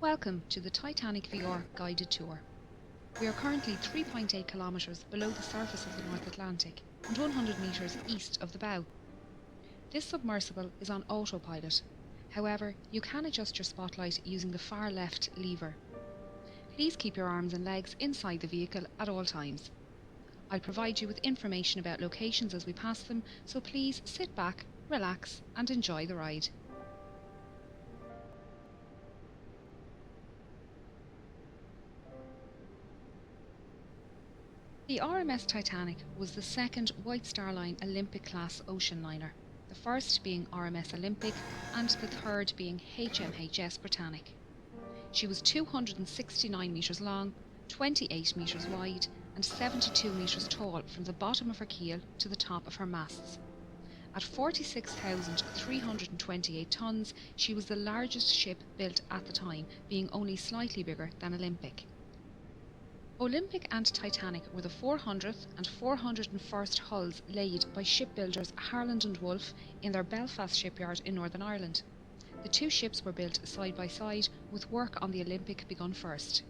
Welcome to the Titanic VR guided tour. We are currently 3.8 kilometres below the surface of the North Atlantic and 100 metres east of the bow. This submersible is on autopilot. However, you can adjust your spotlight using the far left lever. Please keep your arms and legs inside the vehicle at all times. I'll provide you with information about locations as we pass them, so please sit back, relax and enjoy the ride. The RMS Titanic was the second White Star Line Olympic-class ocean liner, the first being RMS Olympic and the third being HMHS Britannic. She was 269 metres long, 28 metres wide and 72 metres tall from the bottom of her keel to the top of her masts. At 46,328 tonnes, she was the largest ship built at the time, being only slightly bigger than Olympic. Olympic and Titanic were the 400th and 401st hulls laid by shipbuilders Harland and Wolff in their Belfast shipyard in Northern Ireland. The two ships were built side by side, with work on the Olympic begun first.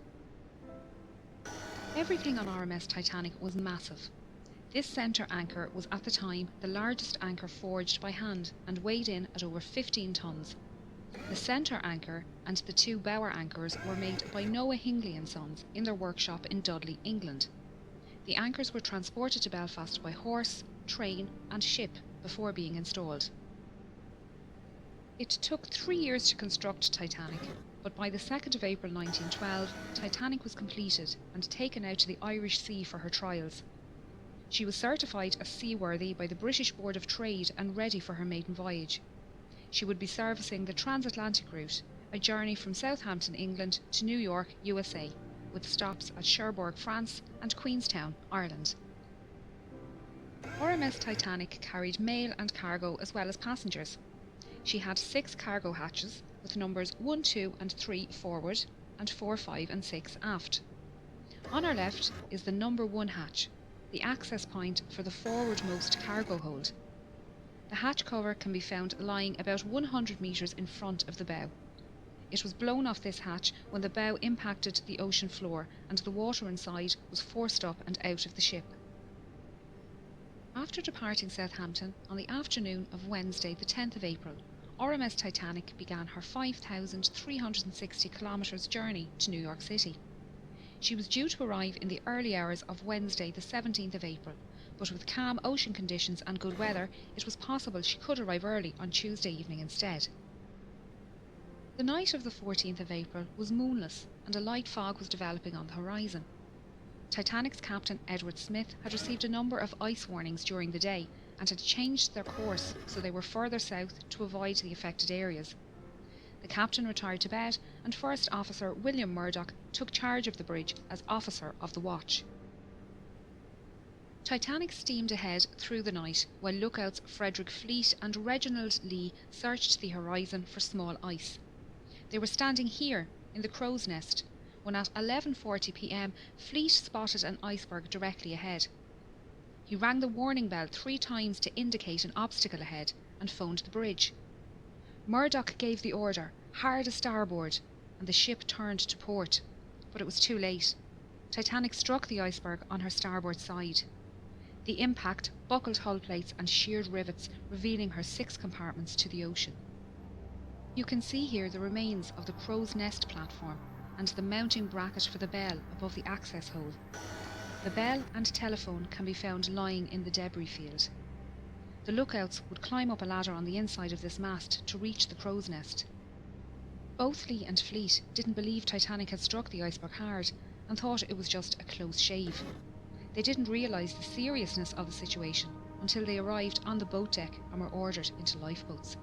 Everything on RMS Titanic was massive. This centre anchor was at the time the largest anchor forged by hand and weighed in at over 15 tonnes. The centre anchor and the two bower anchors were made by Noah Hingley and Sons in their workshop in Dudley, England. The anchors were transported to Belfast by horse, train and ship before being installed. It took 3 years to construct Titanic, but by the 2nd of April 1912, Titanic was completed and taken out to the Irish Sea for her trials. She was certified as seaworthy by the British Board of Trade and ready for her maiden voyage. She would be servicing the transatlantic route, a journey from Southampton, England to New York, USA, with stops at Cherbourg, France and Queenstown, Ireland. RMS Titanic carried mail and cargo as well as passengers. She had 6 cargo hatches with numbers 1, 2 and 3 forward and 4, 5 and 6 aft. On her left is the number 1 hatch, the access point for the forwardmost cargo hold. The hatch cover can be found lying about 100 metres in front of the bow. It was blown off this hatch when the bow impacted the ocean floor and the water inside was forced up and out of the ship. After departing Southampton on the afternoon of Wednesday the 10th of April, RMS Titanic began her 5,360 kilometres journey to New York City. She was due to arrive in the early hours of Wednesday the 17th of April, but with calm ocean conditions and good weather, it was possible she could arrive early on Tuesday evening instead. The night of the 14th of April was moonless and a light fog was developing on the horizon. Titanic's captain Edward Smith had received a number of ice warnings during the day and had changed their course so they were further south to avoid the affected areas. The captain retired to bed and First Officer William Murdoch took charge of the bridge as officer of the watch. Titanic steamed ahead through the night while lookouts Frederick Fleet and Reginald Lee searched the horizon for small ice. They were standing here in the crow's nest when at 11:40 p.m. Fleet spotted an iceberg directly ahead. He rang the warning bell 3 times to indicate an obstacle ahead and phoned the bridge. Murdoch gave the order, hard a starboard, and the ship turned to port, but it was too late. Titanic struck the iceberg on her starboard side. The impact buckled hull plates and sheared rivets, revealing her 6 compartments to the ocean. You can see here the remains of the crow's nest platform and the mounting bracket for the bell above the access hole. The bell and telephone can be found lying in the debris field. The lookouts would climb up a ladder on the inside of this mast to reach the crow's nest. Both Lee and Fleet didn't believe Titanic had struck the iceberg hard and thought it was just a close shave. They didn't realise the seriousness of the situation until they arrived on the boat deck and were ordered into lifeboats.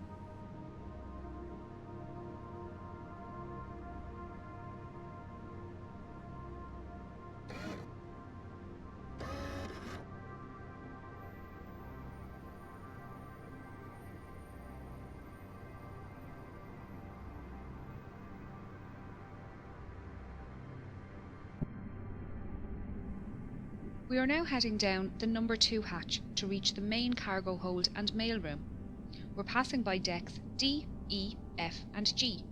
We are now heading down the number 2 hatch to reach the main cargo hold and mailroom. We're passing by decks D, E, F and G,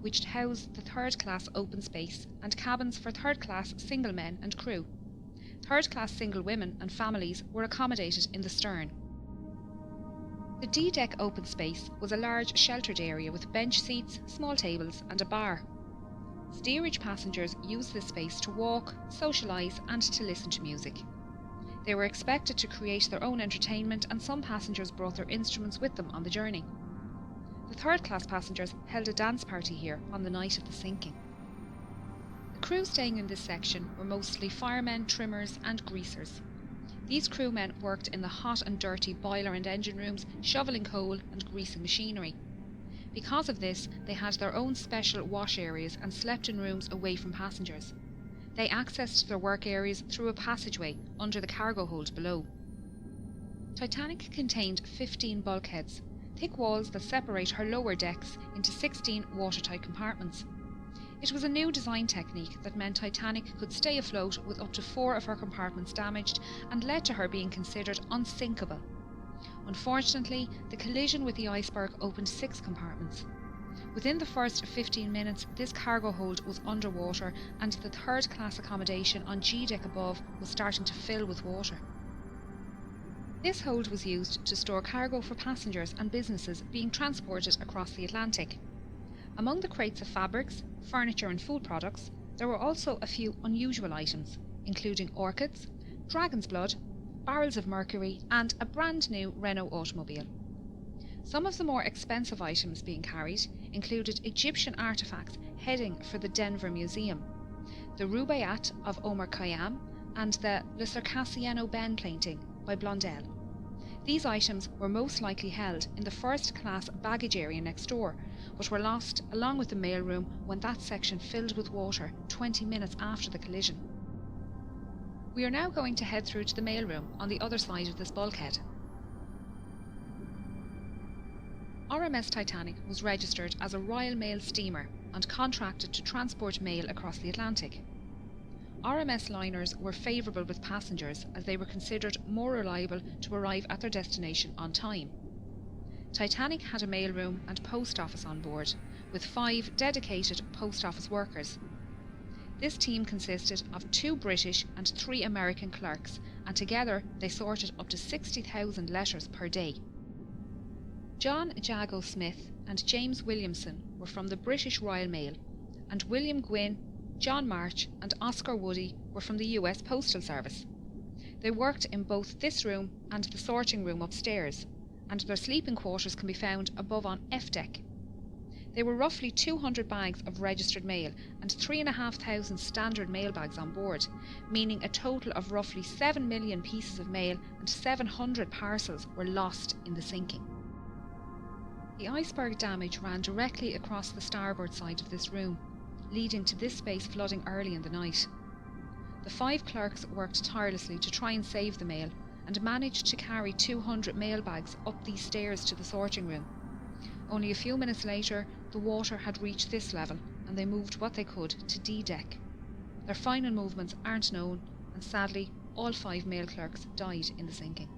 which housed the third-class open space and cabins for third-class single men and crew. Third-class single women and families were accommodated in the stern. The D-deck open space was a large sheltered area with bench seats, small tables and a bar. Steerage passengers used this space to walk, socialise and to listen to music. They were expected to create their own entertainment, and some passengers brought their instruments with them on the journey. The third-class passengers held a dance party here on the night of the sinking. The crew staying in this section were mostly firemen, trimmers and greasers. These crewmen worked in the hot and dirty boiler and engine rooms, shoveling coal and greasing machinery. Because of this, they had their own special wash areas and slept in rooms away from passengers. They accessed their work areas through a passageway under the cargo hold below. Titanic contained 15 bulkheads, thick walls that separate her lower decks into 16 watertight compartments. It was a new design technique that meant Titanic could stay afloat with up to 4 of her compartments damaged, and led to her being considered unsinkable. Unfortunately, the collision with the iceberg opened 6 compartments. Within the first 15 minutes, this cargo hold was underwater, and the third-class accommodation on G-deck above was starting to fill with water. This hold was used to store cargo for passengers and businesses being transported across the Atlantic. Among the crates of fabrics, furniture and food products, there were also a few unusual items, including orchids, dragon's blood, barrels of mercury and a brand new Renault automobile. Some of the more expensive items being carried included Egyptian artefacts heading for the Denver Museum, the Rubaiyat of Omar Khayyam and the Le Circassiano Ben painting by Blondel. These items were most likely held in the first-class baggage area next door, but were lost along with the mailroom when that section filled with water 20 minutes after the collision. We are now going to head through to the mailroom on the other side of this bulkhead. RMS Titanic was registered as a Royal Mail steamer and contracted to transport mail across the Atlantic. RMS liners were favourable with passengers as they were considered more reliable to arrive at their destination on time. Titanic had a mailroom and post office on board, with 5 dedicated post office workers. This team consisted of 2 British and 3 American clerks, and together they sorted up to 60,000 letters per day. John Jago Smith and James Williamson were from the British Royal Mail, and William Gwynne, John March and Oscar Woody were from the US Postal Service. They worked in both this room and the sorting room upstairs, and their sleeping quarters can be found above on F deck. There were roughly 200 bags of registered mail and 3,500 standard mail bags on board, meaning a total of roughly 7 million pieces of mail and 700 parcels were lost in the sinking. The iceberg damage ran directly across the starboard side of this room, leading to this space flooding early in the night. The 5 clerks worked tirelessly to try and save the mail, and managed to carry 200 mail bags up these stairs to the sorting room. Only a few minutes later, the water had reached this level, and they moved what they could to D-deck. Their final movements aren't known, and sadly, all 5 mail clerks died in the sinking.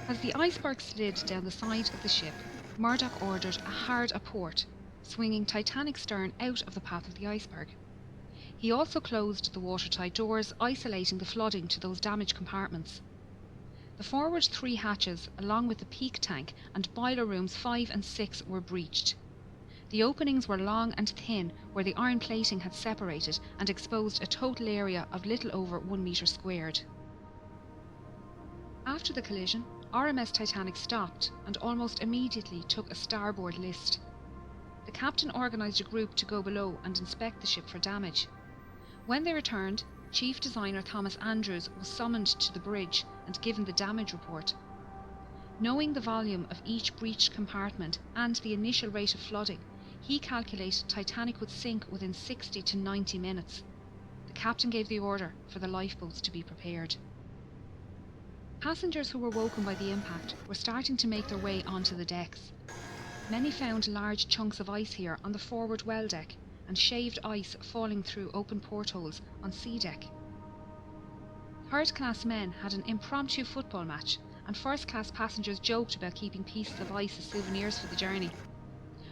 As the iceberg slid down the side of the ship, Murdoch ordered a hard aport, swinging Titanic's stern out of the path of the iceberg. He also closed the watertight doors, isolating the flooding to those damaged compartments. The forward 3 hatches, along with the peak tank and boiler rooms 5 and 6, were breached. The openings were long and thin, where the iron plating had separated and exposed a total area of little over 1 metre squared. After the collision, RMS Titanic stopped and almost immediately took a starboard list. The captain organised a group to go below and inspect the ship for damage. When they returned, Chief Designer Thomas Andrews was summoned to the bridge and given the damage report. Knowing the volume of each breached compartment and the initial rate of flooding, he calculated Titanic would sink within 60 to 90 minutes. The captain gave the order for the lifeboats to be prepared. Passengers who were woken by the impact were starting to make their way onto the decks. Many found large chunks of ice here on the forward well deck and shaved ice falling through open portholes on sea deck. Third-class men had an impromptu football match, and first-class passengers joked about keeping pieces of ice as souvenirs for the journey.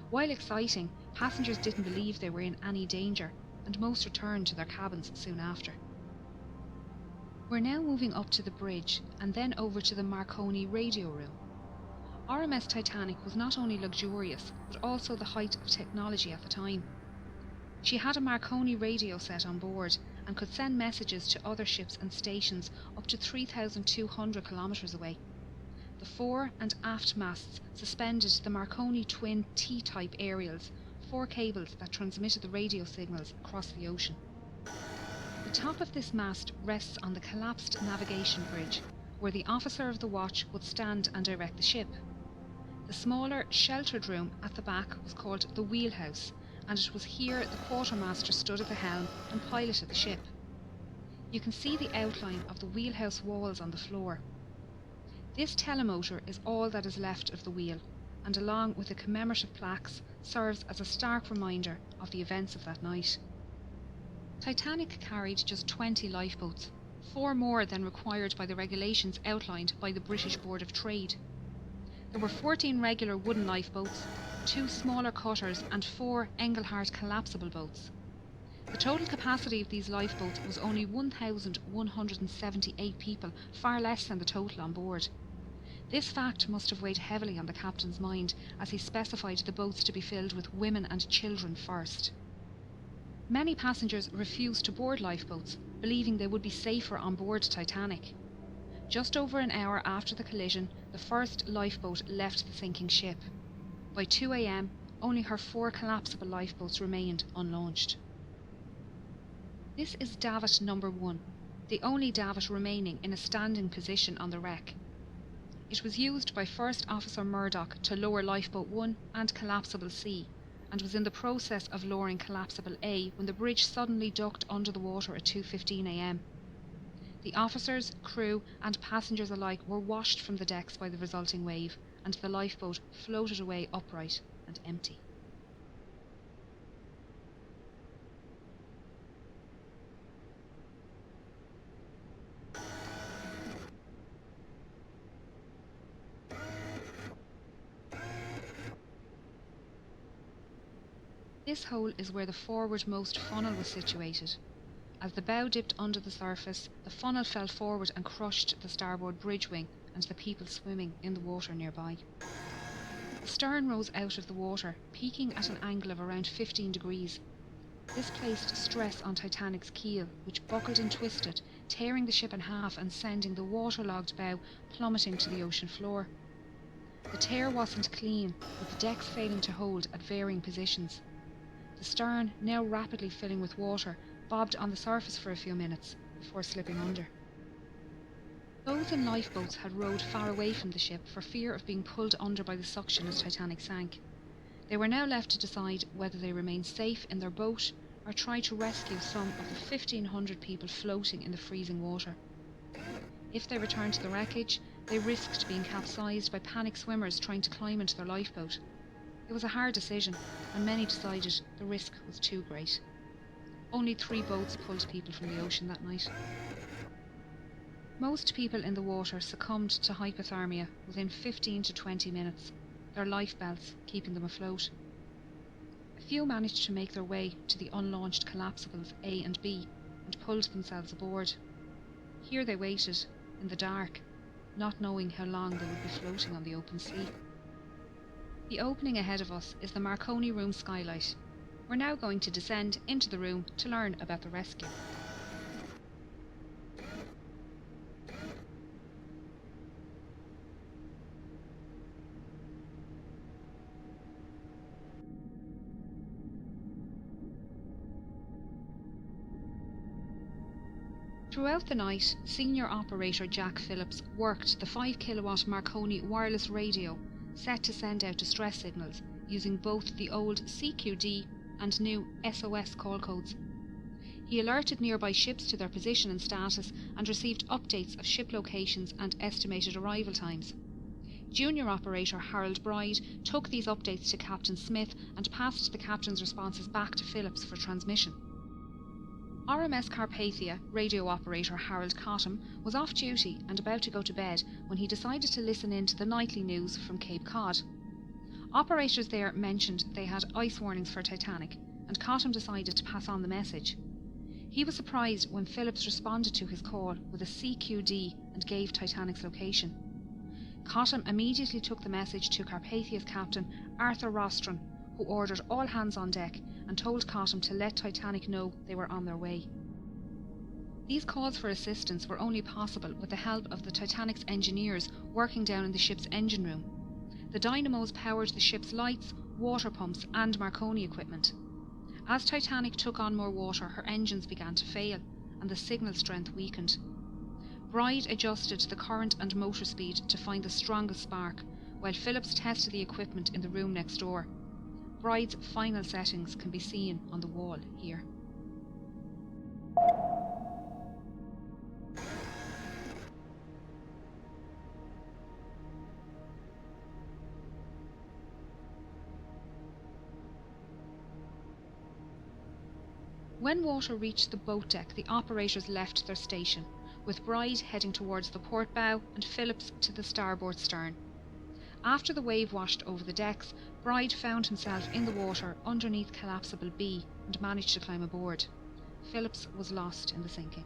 While exciting, passengers didn't believe they were in any danger, and most returned to their cabins soon after. We're now moving up to the bridge and then over to the Marconi radio room. RMS Titanic was not only luxurious, but also the height of technology at the time. She had a Marconi radio set on board and could send messages to other ships and stations up to 3,200 kilometres away. The fore and aft masts suspended the Marconi twin T-type aerials, 4 cables that transmitted the radio signals across the ocean. The top of this mast rests on the collapsed navigation bridge, where the officer of the watch would stand and direct the ship. The smaller, sheltered room at the back was called the wheelhouse, and it was here the quartermaster stood at the helm and piloted the ship. You can see the outline of the wheelhouse walls on the floor. This telemotor is all that is left of the wheel, and along with the commemorative plaques, serves as a stark reminder of the events of that night. Titanic carried just 20 lifeboats, 4 more than required by the regulations outlined by the British Board of Trade. There were 14 regular wooden lifeboats, 2 smaller cutters and 4 Engelhart collapsible boats. The total capacity of these lifeboats was only 1,178 people, far less than the total on board. This fact must have weighed heavily on the captain's mind, as he specified the boats to be filled with women and children first. Many passengers refused to board lifeboats, believing they would be safer on board Titanic. Just over an hour after the collision, the first lifeboat left the sinking ship. By 2 a.m, only her 4 collapsible lifeboats remained unlaunched. This is davit number 1, the only davit remaining in a standing position on the wreck. It was used by First Officer Murdoch to lower Lifeboat 1 and Collapsible C, and was in the process of lowering Collapsible A when the bridge suddenly ducked under the water at 2:15 a.m. The officers, crew and passengers alike were washed from the decks by the resulting wave, and the lifeboat floated away upright and empty. This hole is where the forwardmost funnel was situated. As the bow dipped under the surface, the funnel fell forward and crushed the starboard bridge wing and the people swimming in the water nearby. The stern rose out of the water, peaking at an angle of around 15 degrees. This placed stress on Titanic's keel, which buckled and twisted, tearing the ship in half and sending the waterlogged bow plummeting to the ocean floor. The tear wasn't clean, with the decks failing to hold at varying positions. The stern, now rapidly filling with water, bobbed on the surface for a few minutes before slipping under. Those in lifeboats had rowed far away from the ship for fear of being pulled under by the suction as Titanic sank. They were now left to decide whether they remain safe in their boat or try to rescue some of the 1,500 people floating in the freezing water. If they returned to the wreckage, they risked being capsized by panicked swimmers trying to climb into their lifeboat. It was a hard decision, and many decided the risk was too great. Only 3 boats pulled people from the ocean that night. Most people in the water succumbed to hypothermia within 15 to 20 minutes, their life belts keeping them afloat. A few managed to make their way to the unlaunched collapsibles A and B and pulled themselves aboard. Here they waited, in the dark, not knowing how long they would be floating on the open sea. The opening ahead of us is the Marconi room skylight. We're now going to descend into the room to learn about the rescue. Throughout the night, senior operator Jack Phillips worked the 5 kilowatt Marconi wireless radio set to send out distress signals using both the old CQD and new SOS call codes. He alerted nearby ships to their position and status and received updates of ship locations and estimated arrival times. Junior operator Harold Bride took these updates to Captain Smith and passed the captain's responses back to Phillips for transmission. RMS Carpathia radio operator Harold Cottam was off duty and about to go to bed when he decided to listen in to the nightly news from Cape Cod. Operators there mentioned they had ice warnings for Titanic, and Cottam decided to pass on the message. He was surprised when Phillips responded to his call with a CQD and gave Titanic's location. Cottam immediately took the message to Carpathia's captain, Arthur Rostron, who ordered all hands on deck and told Cottam to let Titanic know they were on their way. These calls for assistance were only possible with the help of the Titanic's engineers working down in the ship's engine room. The dynamos powered the ship's lights, water pumps and Marconi equipment. As Titanic took on more water, her engines began to fail and the signal strength weakened. Bride adjusted the current and motor speed to find the strongest spark, while Phillips tested the equipment in the room next door. Bride's final settings can be seen on the wall here. When water reached the boat deck, the operators left their station, with Bride heading towards the port bow and Phillips to the starboard stern. After the wave washed over the decks, Bride found himself in the water underneath collapsible B and managed to climb aboard. Phillips was lost in the sinking.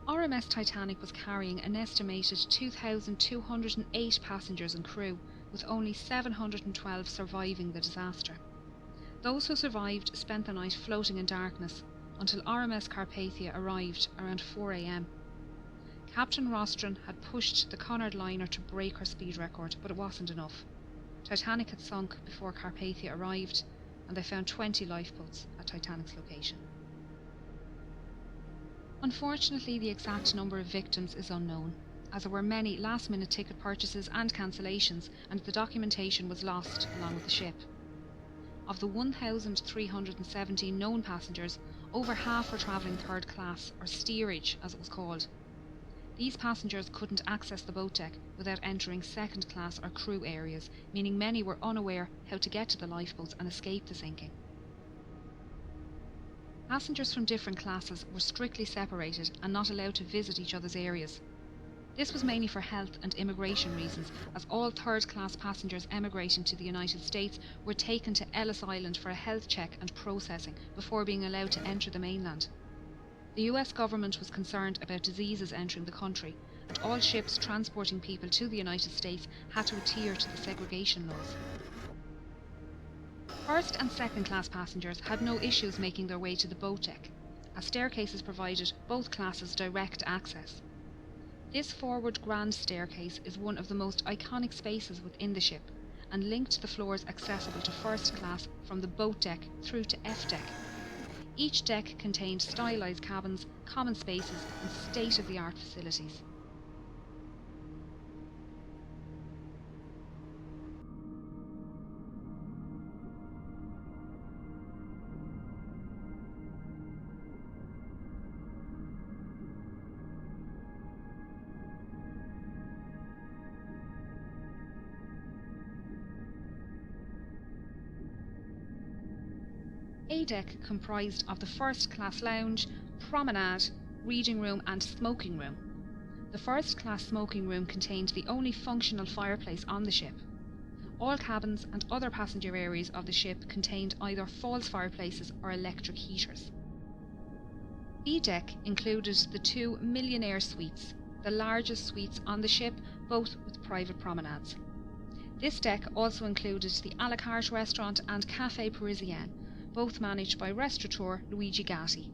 RMS Titanic was carrying an estimated 2,208 passengers and crew, with only 712 surviving the disaster. Those who survived spent the night floating in darkness until RMS Carpathia arrived around 4 a.m. Captain Rostron had pushed the Cunard liner to break her speed record, but it wasn't enough. Titanic had sunk before Carpathia arrived, and they found 20 lifeboats at Titanic's location. Unfortunately, the exact number of victims is unknown, as there were many last-minute ticket purchases and cancellations, and the documentation was lost along with the ship. Of the 1,317 known passengers, over half were travelling third class, or steerage as it was called. These passengers couldn't access the boat deck without entering second class or crew areas, meaning many were unaware how to get to the lifeboats and escape the sinking. Passengers from different classes were strictly separated and not allowed to visit each other's areas. This was mainly for health and immigration reasons, as all third-class passengers emigrating to the United States were taken to Ellis Island for a health check and processing before being allowed to enter the mainland. The US government was concerned about diseases entering the country, and all ships transporting people to the United States had to adhere to the segregation laws. First and second class passengers had no issues making their way to the boat deck, as staircases provided both classes direct access. This forward grand staircase is one of the most iconic spaces within the ship, and linked the floors accessible to first class from the boat deck through to F deck. Each deck contained stylised cabins, common spaces and state-of-the-art facilities. A deck comprised of the first class lounge, promenade, reading room and smoking room. The first class smoking room contained the only functional fireplace on the ship. All cabins and other passenger areas of the ship contained either false fireplaces or electric heaters. B deck included the 2 millionaire suites, the largest suites on the ship, both with private promenades. This deck also included the a la carte restaurant and Café Parisien, both managed by restaurateur Luigi Gatti.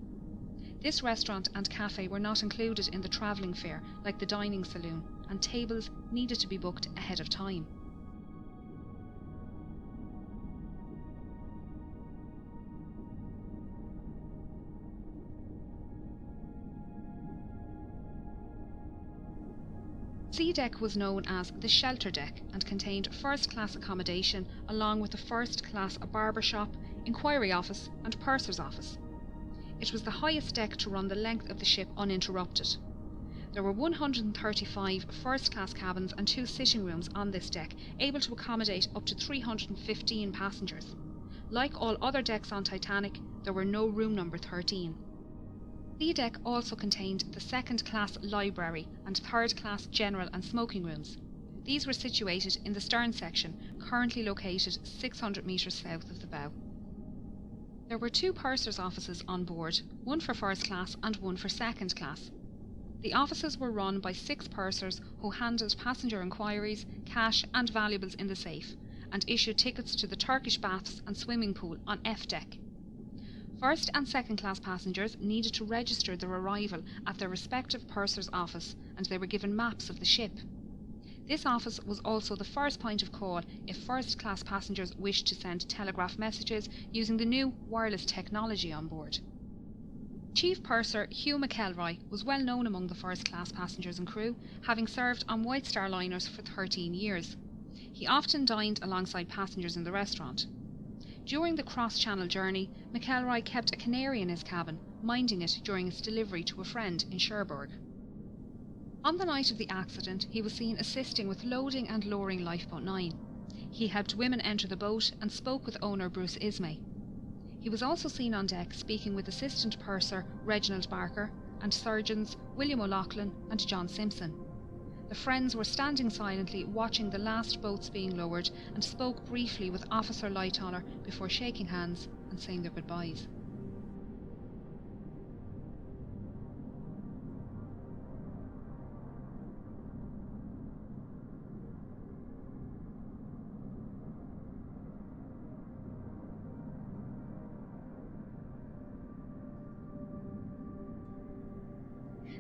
This restaurant and cafe were not included in the travelling fare like the dining saloon, and tables needed to be booked ahead of time. C deck was known as the shelter deck and contained first-class accommodation along with a first-class barber shop, inquiry office and purser's office. It was the highest deck to run the length of the ship uninterrupted. There were 135 first-class cabins and 2 sitting rooms on this deck, able to accommodate up to 315 passengers. Like all other decks on Titanic, there were no room number 13. C deck also contained the second-class library and third-class general and smoking rooms. These were situated in the stern section, currently located 600 metres south of the bow. There were 2 purser's offices on board, one for first class and one for second class. The offices were run by 6 pursers who handled passenger inquiries, cash and valuables in the safe, and issued tickets to the Turkish baths and swimming pool on F deck. First and second class passengers needed to register their arrival at their respective purser's office, and they were given maps of the ship. This office was also the first point of call if first class passengers wished to send telegraph messages using the new wireless technology on board. Chief Purser Hugh McElroy was well known among the first class passengers and crew, having served on White Star liners for 13 years. He often dined alongside passengers in the restaurant. During the cross-channel journey, McElroy kept a canary in his cabin, minding it during its delivery to a friend in Cherbourg. On the night of the accident, he was seen assisting with loading and lowering Lifeboat 9. He helped women enter the boat and spoke with owner Bruce Ismay. He was also seen on deck speaking with Assistant Purser Reginald Barker and surgeons William O'Loughlin and John Simpson. The friends were standing silently watching the last boats being lowered and spoke briefly with Officer Lightoller before shaking hands and saying their goodbyes.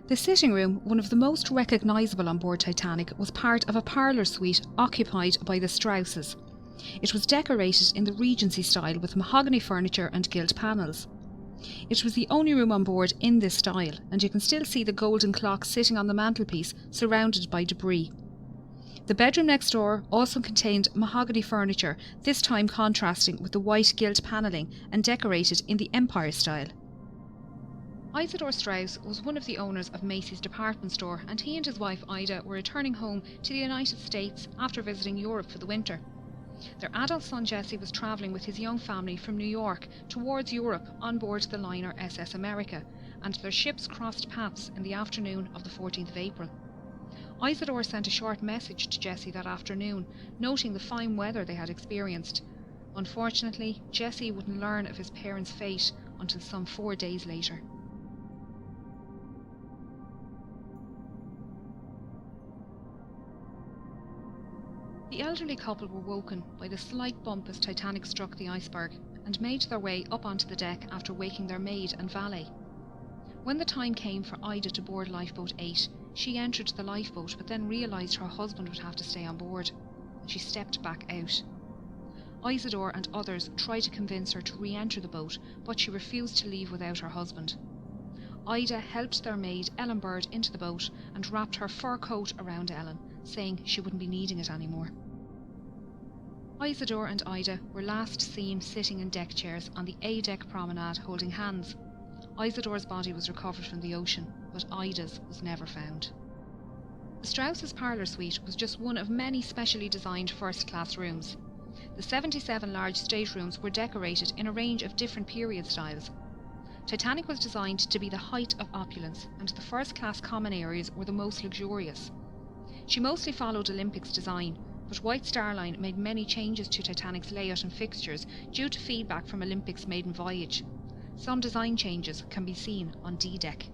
The sitting room, one of the most recognisable on board Titanic, was part of a parlour suite occupied by the Strausses. It was decorated in the Regency style with mahogany furniture and gilt panels. It was the only room on board in this style, and you can still see the golden clock sitting on the mantelpiece, surrounded by debris. The bedroom next door also contained mahogany furniture, this time contrasting with the white gilt panelling and decorated in the Empire style. Isidore Strauss was one of the owners of Macy's department store, and he and his wife Ida were returning home to the United States after visiting Europe for the winter. Their adult son Jesse was travelling with his young family from New York towards Europe on board the liner SS America, and their ships crossed paths in the afternoon of the 14th of April. Isidore sent a short message to Jesse that afternoon, noting the fine weather they had experienced. Unfortunately, Jesse wouldn't learn of his parents' fate until some 4 days later. The elderly couple were woken by the slight bump as Titanic struck the iceberg, and made their way up onto the deck after waking their maid and valet. When the time came for Ida to board Lifeboat 8, she entered the lifeboat but then realised her husband would have to stay on board, and she stepped back out. Isidore and others tried to convince her to re-enter the boat, but she refused to leave without her husband. Ida helped their maid Ellen Bird into the boat and wrapped her fur coat around Ellen, saying she wouldn't be needing it anymore. Isidore and Ida were last seen sitting in deck chairs on the A-deck promenade holding hands. Isidore's body was recovered from the ocean, but Ida's was never found. The Strausses' parlour suite was just one of many specially designed first-class rooms. The 77 large staterooms were decorated in a range of different period styles. Titanic was designed to be the height of opulence, and the first-class common areas were the most luxurious. She mostly followed Olympic's design, but White Star Line made many changes to Titanic's layout and fixtures due to feedback from Olympic's maiden voyage. Some design changes can be seen on D-deck.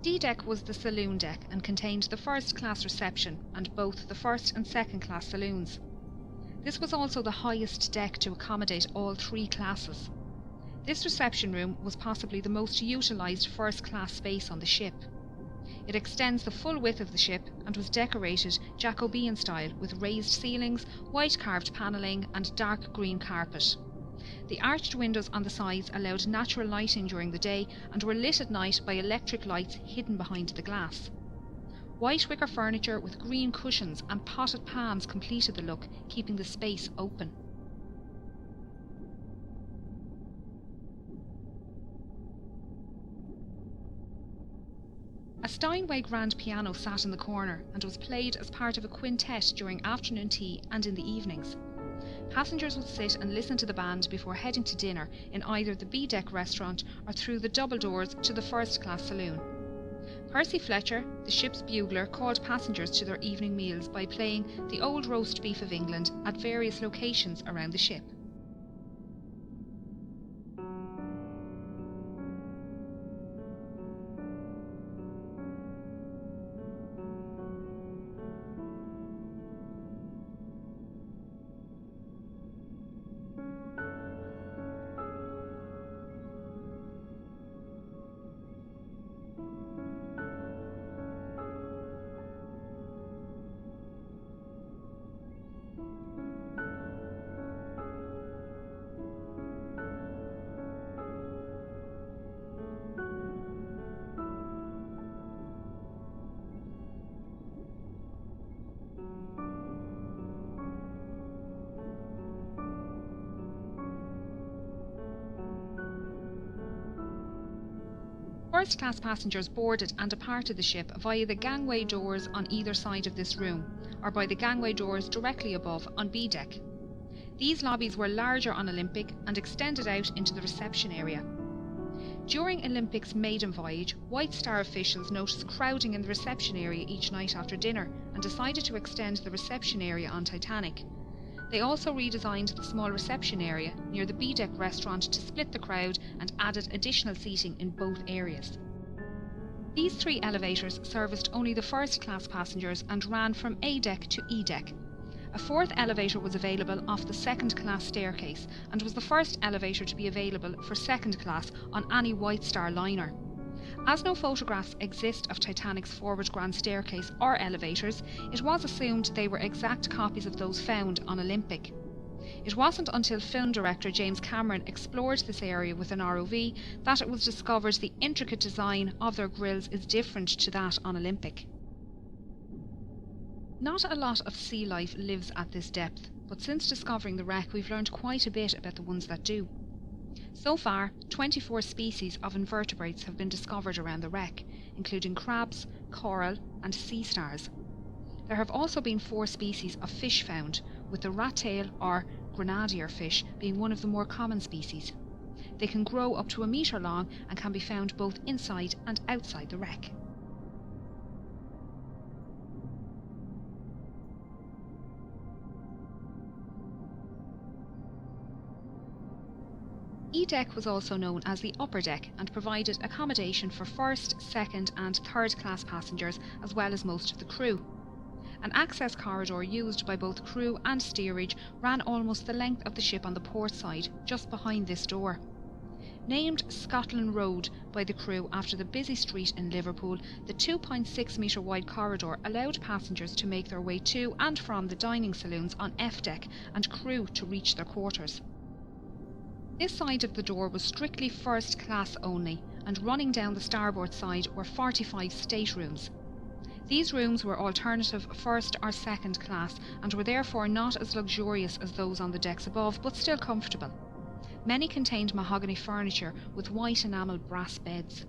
D deck was the saloon deck and contained the first class reception and both the first and second class saloons. This was also the highest deck to accommodate all three classes. This reception room was possibly the most utilised first class space on the ship. It extends the full width of the ship and was decorated Jacobean style with raised ceilings, white carved panelling and dark green carpet. The arched windows on the sides allowed natural lighting during the day and were lit at night by electric lights hidden behind the glass. White wicker furniture with green cushions and potted palms completed the look, keeping the space open. A Steinway grand piano sat in the corner and was played as part of a quintet during afternoon tea and in the evenings. Passengers would sit and listen to the band before heading to dinner in either the B-deck restaurant or through the double doors to the first-class saloon. Percy Fletcher, the ship's bugler, called passengers to their evening meals by playing the Old Roast Beef of England at various locations around the ship. First-class passengers boarded and departed the ship via the gangway doors on either side of this room, or by the gangway doors directly above on B deck. These lobbies were larger on Olympic and extended out into the reception area. During Olympic's maiden voyage, White Star officials noticed crowding in the reception area each night after dinner and decided to extend the reception area on Titanic. They also redesigned the small reception area near the B-deck restaurant to split the crowd and added additional seating in both areas. These three elevators serviced only the first-class passengers and ran from A-deck to E-deck. A fourth elevator was available off the second-class staircase and was the first elevator to be available for second class on any White Star liner. As no photographs exist of Titanic's forward grand staircase or elevators, it was assumed they were exact copies of those found on Olympic. It wasn't until film director James Cameron explored this area with an ROV that it was discovered the intricate design of their grilles is different to that on Olympic. Not a lot of sea life lives at this depth, but since discovering the wreck we've learned quite a bit about the ones that do. So far, 24 species of invertebrates have been discovered around the wreck, including crabs, coral and sea stars. There have also been 4 species of fish found, with the rat-tail or grenadier fish being one of the more common species. They can grow up to 1 metre long and can be found both inside and outside the wreck. E-deck was also known as the upper deck and provided accommodation for first, second and third class passengers as well as most of the crew. An access corridor used by both crew and steerage ran almost the length of the ship on the port side, just behind this door. Named Scotland Road by the crew after the busy street in Liverpool, the 2.6 metre wide corridor allowed passengers to make their way to and from the dining saloons on F deck and crew to reach their quarters. This side of the door was strictly first class only, and running down the starboard side were 45 staterooms. These rooms were alternative first or second class and were therefore not as luxurious as those on the decks above, but still comfortable. Many contained mahogany furniture with white enamel brass beds.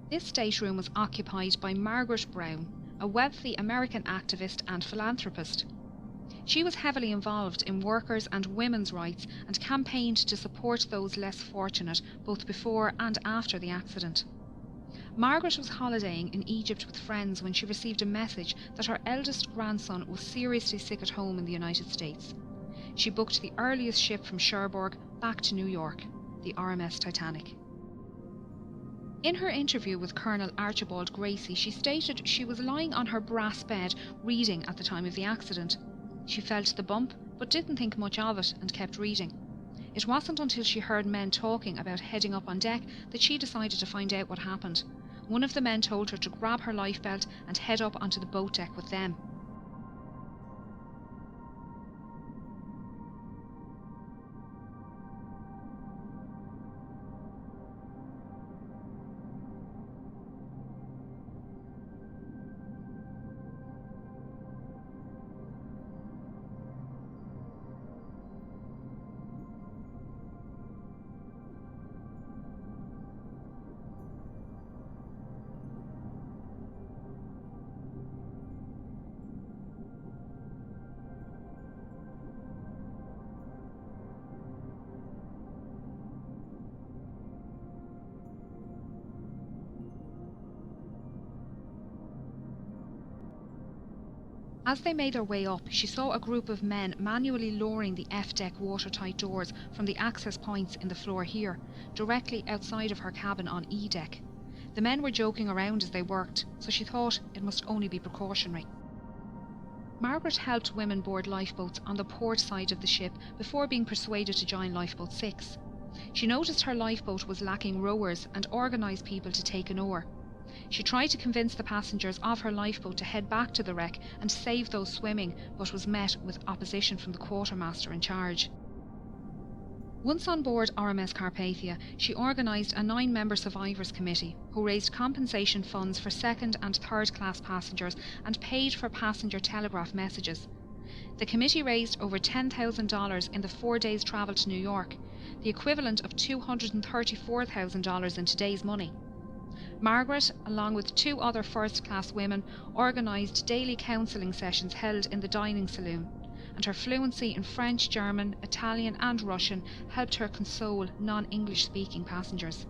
This stateroom was occupied by Margaret Brown, a wealthy American activist and philanthropist. She was heavily involved in workers' and women's rights and campaigned to support those less fortunate both before and after the accident. Margaret was holidaying in Egypt with friends when she received a message that her eldest grandson was seriously sick at home in the United States. She booked the earliest ship from Cherbourg back to New York, the RMS Titanic. In her interview with Colonel Archibald Gracie, she stated she was lying on her brass bed reading at the time of the accident. She felt the bump, but didn't think much of it and kept reading. It wasn't until she heard men talking about heading up on deck that she decided to find out what happened. One of the men told her to grab her lifebelt and head up onto the boat deck with them. As they made their way up, she saw a group of men manually lowering the F-deck watertight doors from the access points in the floor here, directly outside of her cabin on E-deck. The men were joking around as they worked, so she thought it must only be precautionary. Margaret helped women board lifeboats on the port side of the ship before being persuaded to join Lifeboat 6. She noticed her lifeboat was lacking rowers and organised people to take an oar. She tried to convince the passengers of her lifeboat to head back to the wreck and save those swimming, but was met with opposition from the quartermaster in charge. Once on board RMS Carpathia, she organised a 9-member survivors committee who raised compensation funds for second and third class passengers and paid for passenger telegraph messages. The committee raised over $10,000 in the 4 days' travel to New York, the equivalent of $234,000 in today's money. Margaret, along with 2 other first-class women, organised daily counselling sessions held in the dining saloon, and her fluency in French, German, Italian and Russian helped her console non-English-speaking passengers.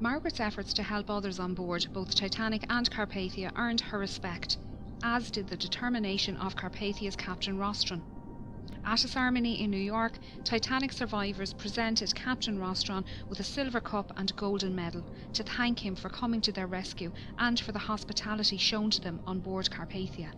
Margaret's efforts to help others on board both Titanic and Carpathia earned her respect, as did the determination of Carpathia's Captain Rostron. At a ceremony in New York, Titanic survivors presented Captain Rostron with a silver cup and golden medal to thank him for coming to their rescue and for the hospitality shown to them on board Carpathia.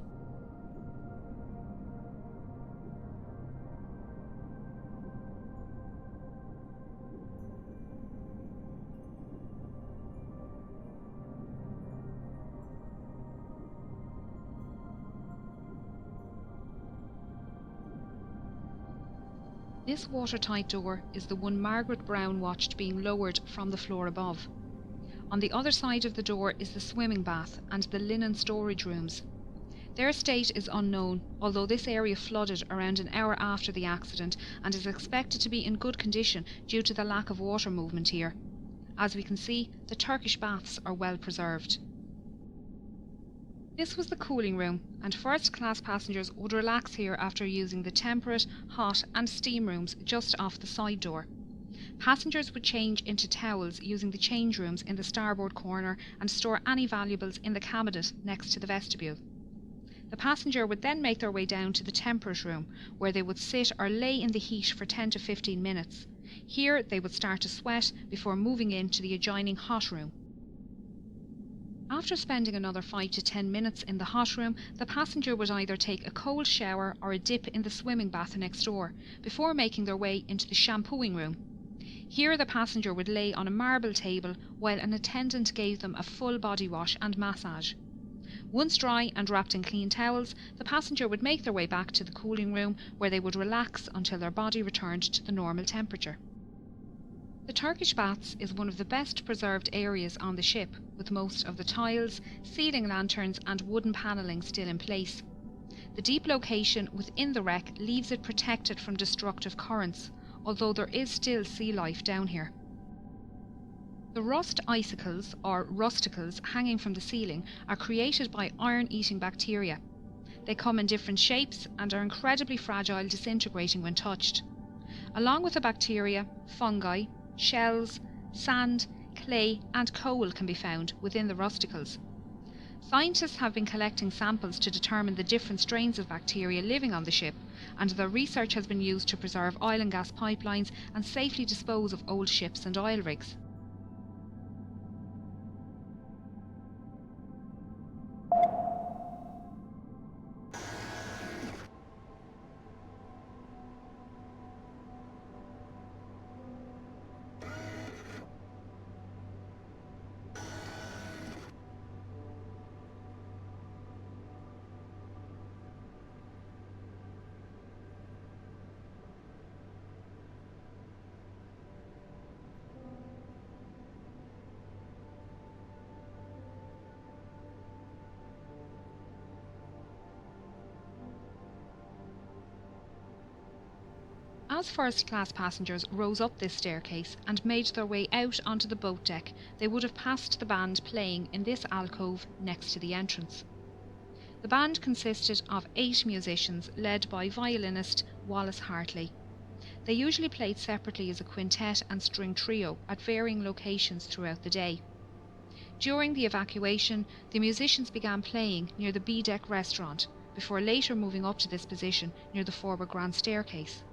This watertight door is the one Margaret Brown watched being lowered from the floor above. On the other side of the door is the swimming bath and the linen storage rooms. Their state is unknown, although this area flooded around an hour after the accident and is expected to be in good condition due to the lack of water movement here. As we can see, the Turkish baths are well preserved. This was the cooling room, and first-class passengers would relax here after using the temperate, hot and steam rooms just off the side door. Passengers would change into towels using the change rooms in the starboard corner and store any valuables in the cabinet next to the vestibule. The passenger would then make their way down to the temperate room, where they would sit or lay in the heat for 10 to 15 minutes. Here they would start to sweat before moving into the adjoining hot room. After spending another 5 to 10 minutes in the hot room, the passenger would either take a cold shower or a dip in the swimming bath next door, before making their way into the shampooing room. Here the passenger would lay on a marble table while an attendant gave them a full body wash and massage. Once dry and wrapped in clean towels, the passenger would make their way back to the cooling room, where they would relax until their body returned to the normal temperature. The Turkish baths is one of the best preserved areas on the ship, with most of the tiles, ceiling lanterns and wooden panelling still in place. The deep location within the wreck leaves it protected from destructive currents, although there is still sea life down here. The rust icicles, or rusticles, hanging from the ceiling are created by iron-eating bacteria. They come in different shapes and are incredibly fragile, disintegrating when touched. Along with the bacteria, fungi, shells, sand, clay and coal can be found within the rusticles. Scientists have been collecting samples to determine the different strains of bacteria living on the ship, and their research has been used to preserve oil and gas pipelines and safely dispose of old ships and oil rigs. As first-class passengers rose up this staircase and made their way out onto the boat deck, they would have passed the band playing in this alcove next to the entrance. The band consisted of 8 musicians led by violinist Wallace Hartley. They usually played separately as a quintet and string trio at varying locations throughout the day. During the evacuation, the musicians began playing near the B-deck restaurant, before later moving up to this position near the forward grand staircase.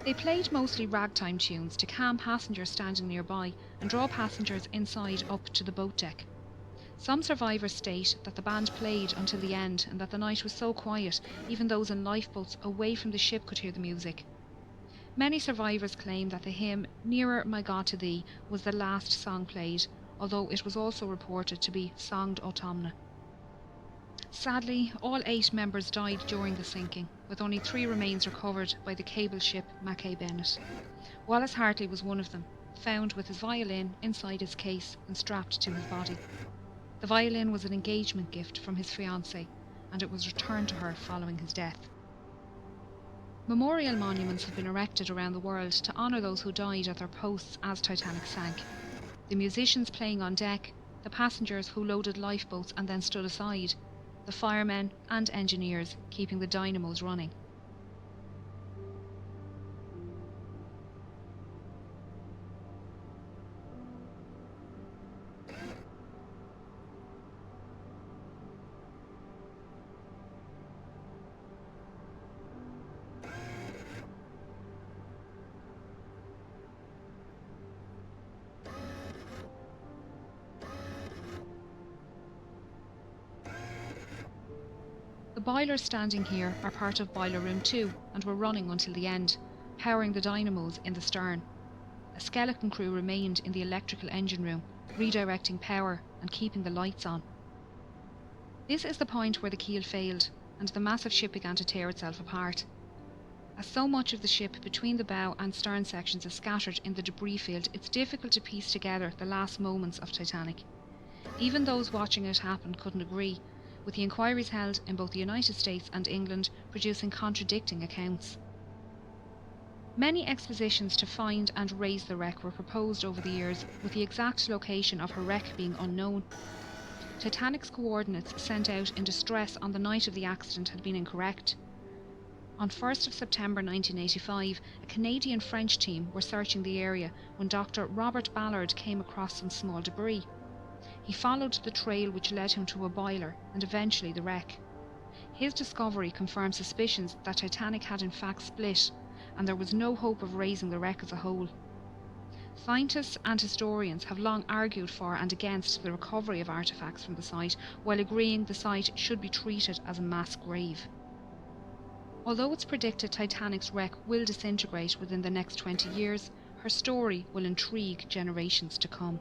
They played mostly ragtime tunes to calm passengers standing nearby and draw passengers inside up to the boat deck. Some survivors state that the band played until the end and that the night was so quiet, even those in lifeboats away from the ship could hear the music. Many survivors claim that the hymn "Nearer My God to Thee" was the last song played, although it was also reported to be "Songed Autumna." Sadly, all 8 members died during the sinking, with only 3 remains recovered by the cable ship Mackay Bennett. Wallace Hartley was one of them, found with his violin inside his case and strapped to his body. The violin was an engagement gift from his fiancée, and it was returned to her following his death. Memorial monuments have been erected around the world to honour those who died at their posts as Titanic sank. The musicians playing on deck, the passengers who loaded lifeboats and then stood aside, the firemen and engineers keeping the dynamos running. The boilers standing here are part of Boiler Room 2 and were running until the end, powering the dynamos in the stern. A skeleton crew remained in the electrical engine room, redirecting power and keeping the lights on. This is the point where the keel failed and the massive ship began to tear itself apart. As so much of the ship between the bow and stern sections is scattered in the debris field, it's difficult to piece together the last moments of Titanic. Even those watching it happen couldn't agree, with the inquiries held in both the United States and England producing contradicting accounts. Many expositions to find and raise the wreck were proposed over the years, with the exact location of her wreck being unknown. Titanic's coordinates sent out in distress on the night of the accident had been incorrect. On 1st of September 1985, a Canadian-French team were searching the area when Dr. Robert Ballard came across some small debris. He followed the trail which led him to a boiler and eventually the wreck. His discovery confirmed suspicions that Titanic had in fact split, and there was no hope of raising the wreck as a whole. Scientists and historians have long argued for and against the recovery of artefacts from the site, while agreeing the site should be treated as a mass grave. Although it's predicted Titanic's wreck will disintegrate within the next 20 years, her story will intrigue generations to come.